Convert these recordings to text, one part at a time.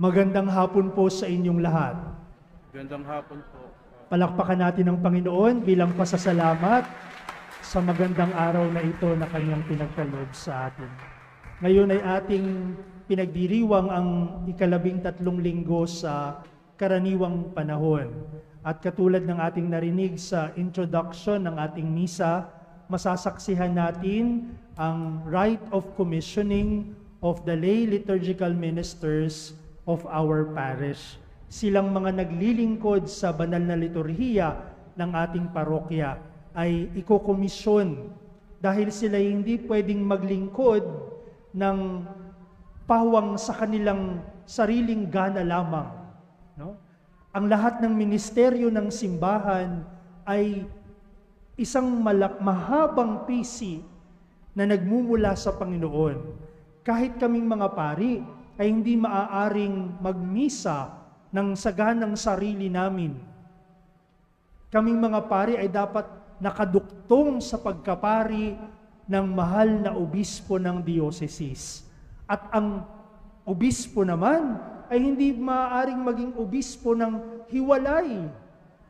Magandang hapon po sa inyong lahat. Magandang hapon po. Palakpakan natin ang Panginoon bilang pasasalamat sa magandang araw na ito na Kanyang pinagkaloob sa atin. Ngayon ay ating pinagdiriwang ang ika-13 linggo sa karaniwang panahon. At katulad ng ating narinig sa introduction ng ating misa, masasaksihan natin ang right of commissioning of the lay liturgical ministers of our parish. Silang mga naglilingkod sa banal na liturhiya ng ating parokya ay ikokomisyon dahil sila hindi pwedeng maglingkod ng pawang sa kanilang sariling gana lamang. No? Ang lahat ng ministeryo ng simbahan ay isang mahabang pisi na nagmumula sa Panginoon. Kahit kaming mga pari ay hindi maaaring magmisa ng saganang sarili namin. Kaming mga pari ay dapat nakaduktong sa pagkapari ng mahal na obispo ng diocese. At ang obispo naman ay hindi maaaring maging obispo ng hiwalay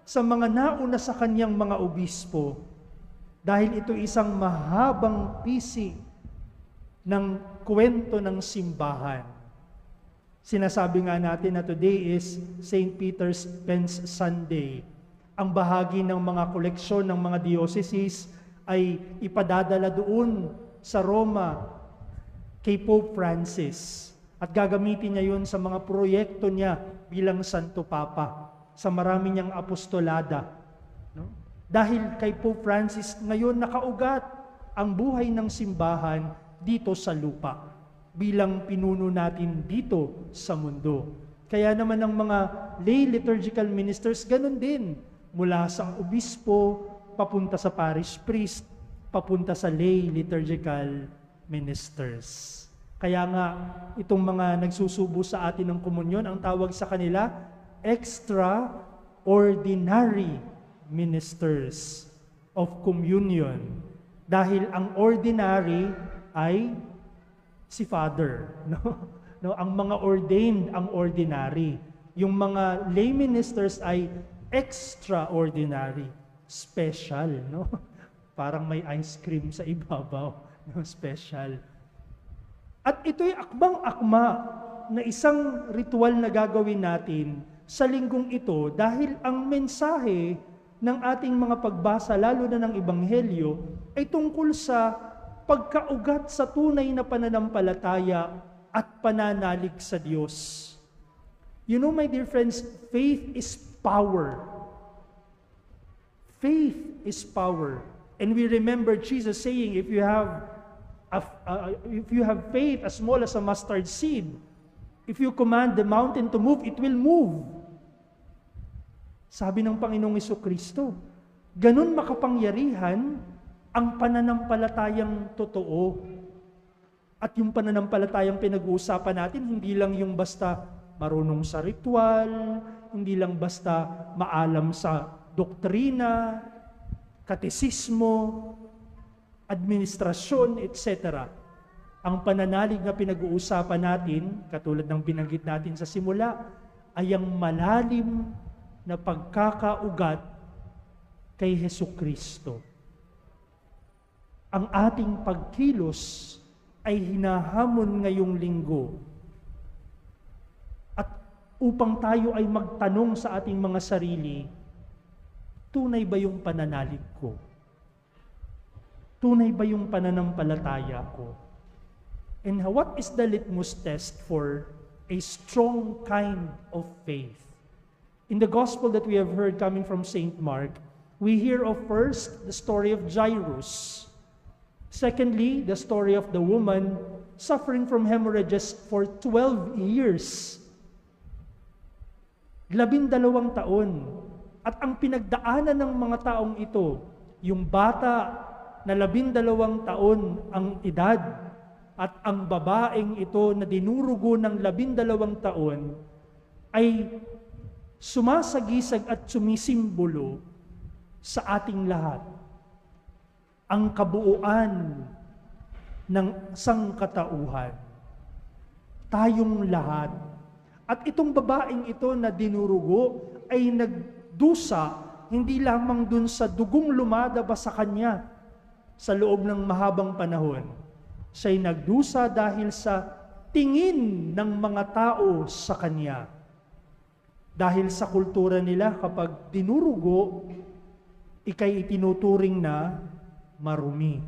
sa mga nauna sa kanyang mga obispo. Dahil ito isang mahabang pisi ng kwento ng simbahan. Sinasabi nga natin na today is St. Peter's Pence Sunday. Ang bahagi ng mga koleksyon ng mga dioceses ay ipadadala doon sa Roma kay Pope Francis. At gagamitin niya yun sa mga proyekto niya bilang Santo Papa, sa marami niyang apostolada. No? Dahil kay Pope Francis ngayon nakaugat ang buhay ng simbahan dito sa lupa bilang pinuno natin dito sa mundo. Kaya naman ang mga lay liturgical ministers, ganun din. Mula sa obispo, papunta sa parish priest, papunta sa lay liturgical ministers. Kaya nga, itong mga nagsusubo sa atin ng komunyon, ang tawag sa kanila, extraordinary ministers of communion. Dahil ang ordinary ay si Father. No? Ang mga ordained, ang ordinary. Yung mga lay ministers ay extraordinary, special. No? Parang may ice cream sa ibabaw. No? Special. At ito'y akbang-akma na isang ritual na gagawin natin sa linggong ito dahil ang mensahe ng ating mga pagbasa, lalo na ng Ebanghelyo, ay tungkol sa pagkaugat sa tunay na pananampalataya at pananalig sa Diyos. You know, my dear friends, faith is power. Faith is power. And we remember Jesus saying, if you have faith as small as a mustard seed, if you command the mountain to move, it will move. Sabi ng Panginoong Jesucristo, ganun makapangyarihan ang pananampalatayang totoo. At yung pananampalatayang pinag-uusapan natin, hindi lang yung basta marunong sa ritual, hindi lang basta maalam sa doktrina, katesismo, administrasyon, etc. Ang pananalig na pinag-uusapan natin, katulad ng binanggit natin sa simula, ay ang malalim na pagkakaugat kay Hesukristo. Ang ating pagkilos ay hinahamon ngayong linggo. At upang tayo ay magtanong sa ating mga sarili, tunay ba yung pananalig ko? Tunay ba yung pananampalataya ko? And what is the litmus test for a strong kind of faith? In the gospel that we have heard coming from St. Mark, we hear of first the story of Jairus. Secondly, the story of the woman suffering from hemorrhages for 12 years. 12 taon. At ang pinagdaanan ng mga taong ito, yung bata na 12 taon ang edad at ang babaeng ito na dinurugo ng 12 taon ay sumasagisag at sumisimbolo sa ating lahat. Ang kabuuan ng sangkatauhan. Tayong lahat At itong babaeng ito na dinurugo ay nagdusa hindi lamang dun sa dugong lumadabas sa kanya sa loob ng mahabang panahon. Siya'y nagdusa dahil sa tingin ng mga tao sa kanya. Dahil sa kultura nila kapag dinurugo, ikay itinuturing na marumi.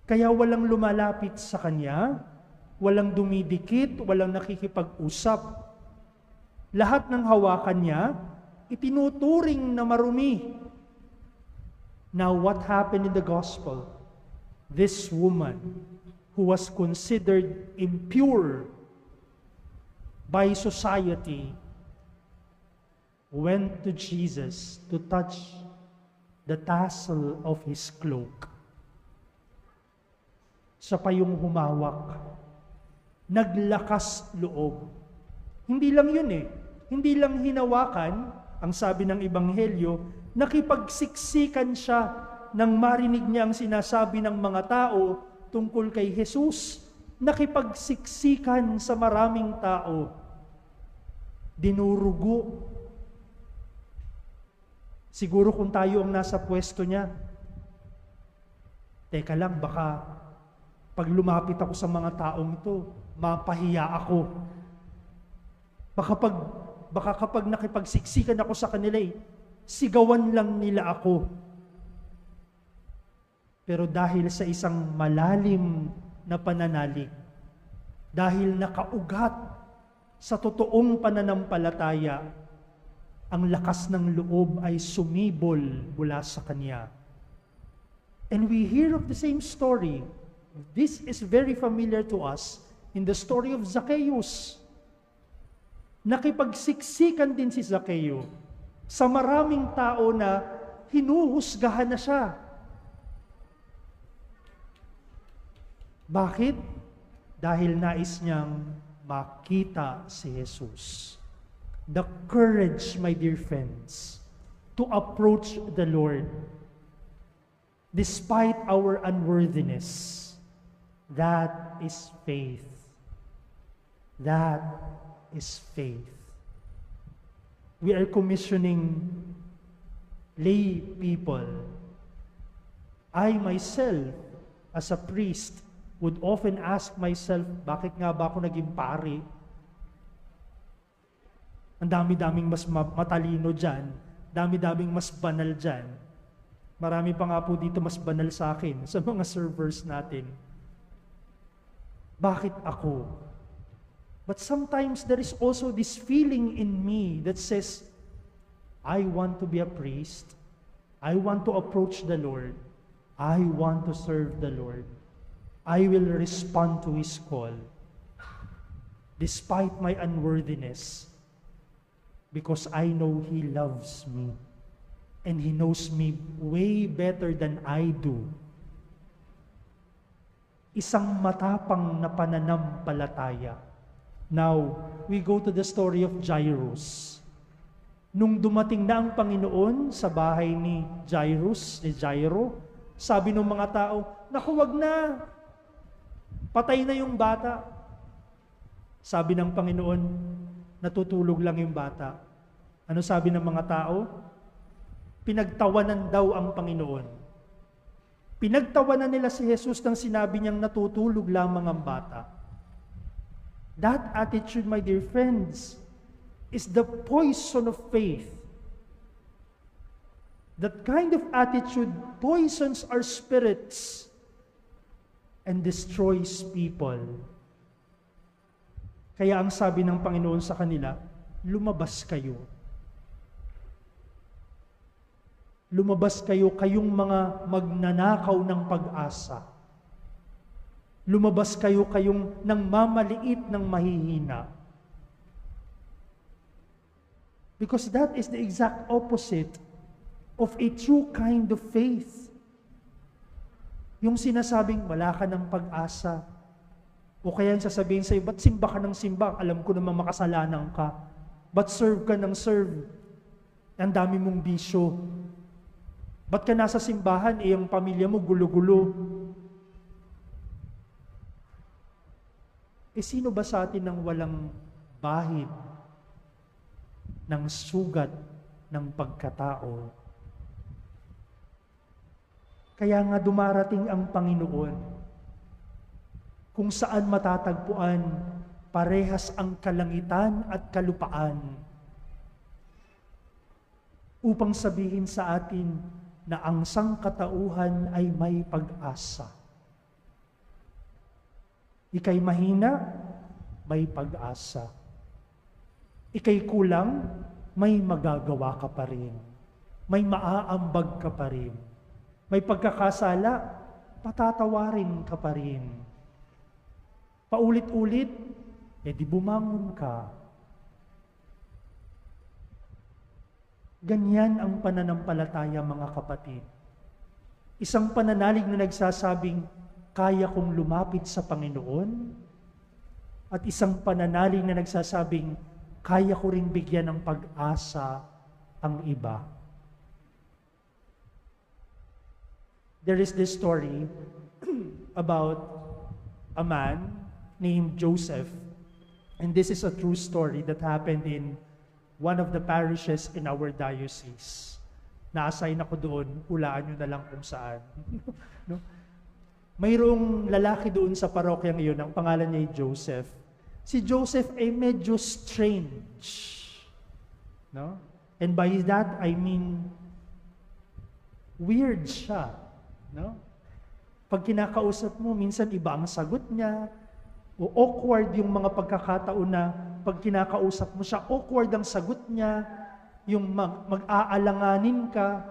Kaya walang lumalapit sa kanya, walang dumidikit, walang nakikipag-usap. Lahat ng hawakan niya, itinuturing na marumi. Now, what happened in the gospel? This woman, who was considered impure by society, went to Jesus to touch the tassel of his cloak. Siya pa yung humawak. Naglakas loob. Hindi lang yun eh. Hindi lang hinawakan, ang sabi ng Ebanghelyo, nakipagsiksikan siya nang marinig niya ang sinasabi ng mga tao tungkol kay Jesus. Nakipagsiksikan sa maraming tao. Dinurugo. Siguro kung tayo ang nasa pwesto niya, teka lang, baka pag lumapit ako sa mga taong ito, mapahiya ako. Baka kapag nakipagsiksikan ako sa kanila, sigawan lang nila ako. Pero dahil sa isang malalim na pananalig, dahil nakaugat sa totoong pananampalataya, ang lakas ng loob ay sumibol mula sa kanya. And we hear of the same story. This is very familiar to us in the story of Zacchaeus. Nakipagsiksikan din si Zacchaeus sa maraming tao na hinuhusgahan na siya. Bakit? Dahil nais niyang makita si Jesus. The courage, my dear friends, to approach the Lord despite our unworthiness. That is faith. That is faith. We are commissioning lay people. I myself, as a priest, would often ask myself, bakit nga ba ako naging pari? Ang dami-daming mas matalino dyan, dami-daming mas banal dyan. Marami pa nga po dito mas banal sa akin, sa mga servers natin. Bakit ako? But sometimes there is also this feeling in me that says, I want to be a priest. I want to approach the Lord. I want to serve the Lord. I will respond to His call. Despite my unworthiness. Because I know He loves me. And He knows me way better than I do. Isang matapang na pananampalataya. Now, we go to the story of Jairus. Nung dumating na ang Panginoon sa bahay ni Jairo, sabi ng mga tao, naku, wag na. Patay na yung bata. Sabi ng Panginoon, natutulog lang yung bata. Ano sabi ng mga tao? Pinagtawanan daw ang Panginoon. Pinagtawanan nila si Jesus nang sinabi niyang natutulog lamang ang bata. That attitude, my dear friends, is the poison of faith. That kind of attitude poisons our spirits and destroys people. Kaya ang sabi ng Panginoon sa kanila, lumabas kayo. Lumabas kayo, kayong mga magnanakaw ng pag-asa. Lumabas kayo, kayong nangmamaliit ng mahihina. Because that is the exact opposite of a true kind of faith. Yung sinasabing, wala ka ng pag-asa. O kaya yung sasabihin sa'yo, ba't simba ka ng simba? Alam ko naman makasalanan ka. Ba't serve ka ng serve? Ang dami mong bisyo. Ba't ka nasa simbahan, ang pamilya mo gulo-gulo? Sino ba sa atin ang walang bahid ng sugat ng pagkatao? Kaya nga dumarating ang Panginoon kung saan matatagpuan parehas ang kalangitan at kalupaan upang sabihin sa atin na ang sangkatauhan ay may pag-asa. Ika'y mahina, may pag-asa. Ika'y kulang, may magagawa ka pa rin. May maaambag ka pa rin. May pagkakasala, patatawarin ka pa rin. Paulit-ulit, di bumangon ka. Ganyan ang pananampalataya, mga kapatid. Isang pananalig na nagsasabing, kaya kong lumapit sa Panginoon, at isang pananalig na nagsasabing, kaya ko ring bigyan ng pag-asa ang iba. There is this story about a man named Joseph, and this is a true story that happened in one of the parishes in our diocese. Na-assign ako doon, hulaan nyo na lang kung saan. No? Mayroong lalaki doon sa parokyang iyon, ang pangalan niya ay Joseph. Si Joseph ay medyo strange. No? And by that, I mean, weird siya. No? Pag kinakausap mo, minsan iba ang sagot niya, o awkward yung mga pagkakataon na pag kinakausap mo siya, awkward ang sagot niya, yung mag-aalanganin ka,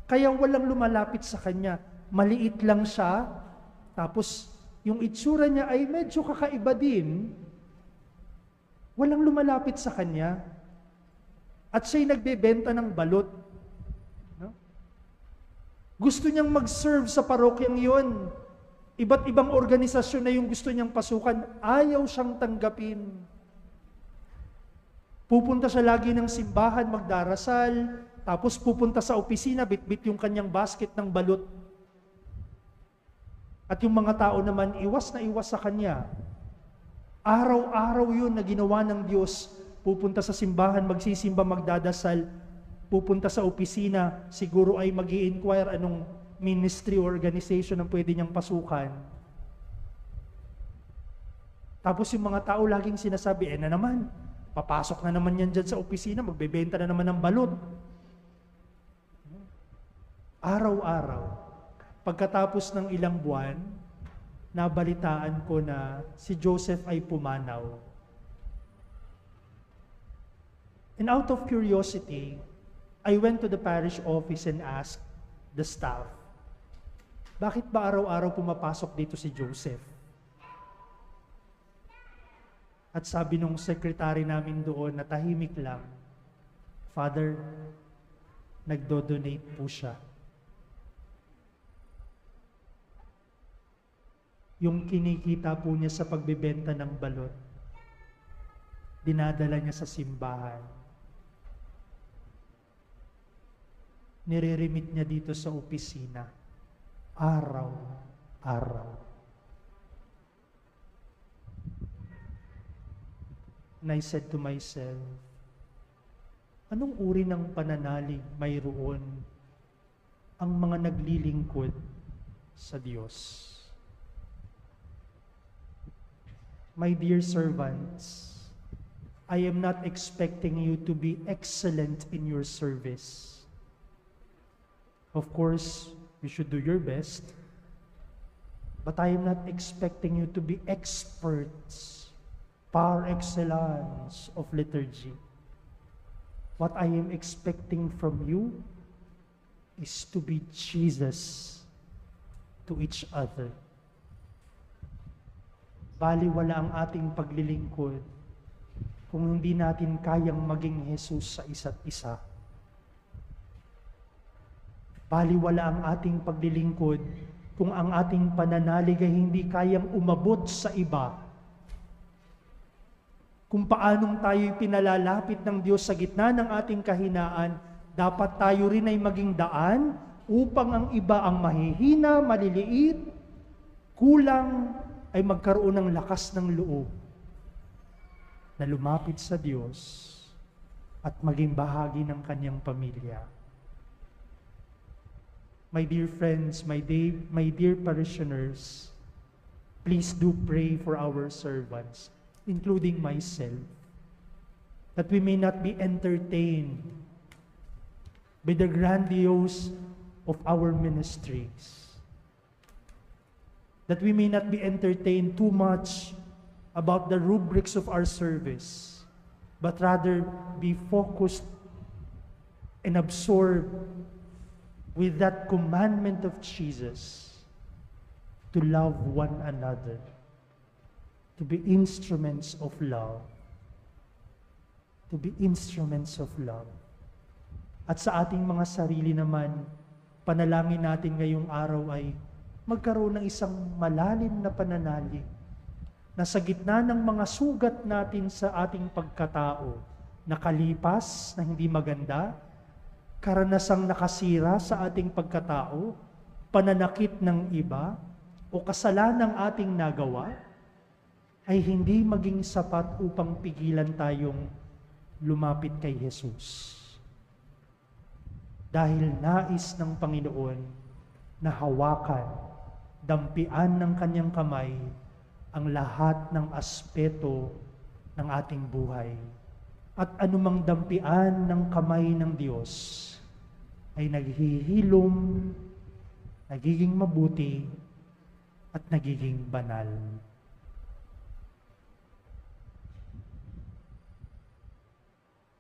kaya walang lumalapit sa kanya. Maliit lang siya, tapos yung itsura niya ay medyo kakaiba din, walang lumalapit sa kanya, at siya'y nagbebenta ng balot. No? Gusto niyang mag-serve sa parokyang yon. Iba't ibang organisasyon na yung gusto niyang pasukan, ayaw siyang tanggapin. Pupunta siya lagi ng simbahan, magdarasal, tapos pupunta sa opisina, bitbit yung kanyang basket ng balot. At yung mga tao naman, iwas na iwas sa kanya. Araw-araw yun na ginawa ng Diyos. Pupunta sa simbahan, magsisimba, magdadasal. Pupunta sa opisina, siguro ay mag-i-inquire anong ministry or organization ang pwede niyang pasukan. Tapos yung mga tao laging sinasabi, na naman, papasok na naman yan dyan sa opisina, magbebenta na naman ng balot. Araw-araw. Pagkatapos ng ilang buwan, nabalitaan ko na si Joseph ay pumanaw. And out of curiosity, I went to the parish office and asked the staff, bakit ba araw-araw pumapasok dito si Joseph? At sabi nung sekretary namin doon na tahimik lang, Father, nagdo-donate po siya. Yung kinikita po niya sa pagbebenta ng balot, dinadala niya sa simbahan. Nire-remit niya dito sa opisina, araw-araw. And I said to myself, anong uri ng pananalig mayroon ang mga naglilingkod sa Diyos? My dear servants, I am not expecting you to be excellent in your service. Of course, you should do your best, but I am not expecting you to be experts, par excellence of liturgy. What I am expecting from you is to be Jesus to each other. Baliwala ang ating paglilingkod kung hindi natin kayang maging Jesus sa isa't isa. Baliwala ang ating paglilingkod kung ang ating pananalig ay hindi kayang umabot sa iba. Kung paanong tayo'y pinalalapit ng Diyos sa gitna ng ating kahinaan, dapat tayo rin ay maging daan upang ang iba ang mahihina, maliliit, kulang, ay magkaroon ng lakas ng loob na lumapit sa Diyos at maging bahagi ng kanyang pamilya. My dear friends, my dear parishioners, please do pray for our servants, including myself, that we may not be entertained by the grandiose of our ministries, that we may not be entertained too much about the rubrics of our service, but rather be focused and absorbed with that commandment of Jesus to love one another, to be instruments of love, to be instruments of love. At sa ating mga sarili naman, panalangin natin ngayong araw ay magkaroon ng isang malalim na pananalig na sa gitna ng mga sugat natin sa ating pagkatao, nakalipas na hindi maganda, karanasang nakasira sa ating pagkatao, pananakit ng iba, o kasalanang ating nagawa, ay hindi maging sapat upang pigilan tayong lumapit kay Jesus. Dahil nais ng Panginoon na hawakan, dampian ng kanyang kamay ang lahat ng aspeto ng ating buhay. At anumang dampian ng kamay ng Diyos ay naghihilom, nagiging mabuti, at nagiging banal.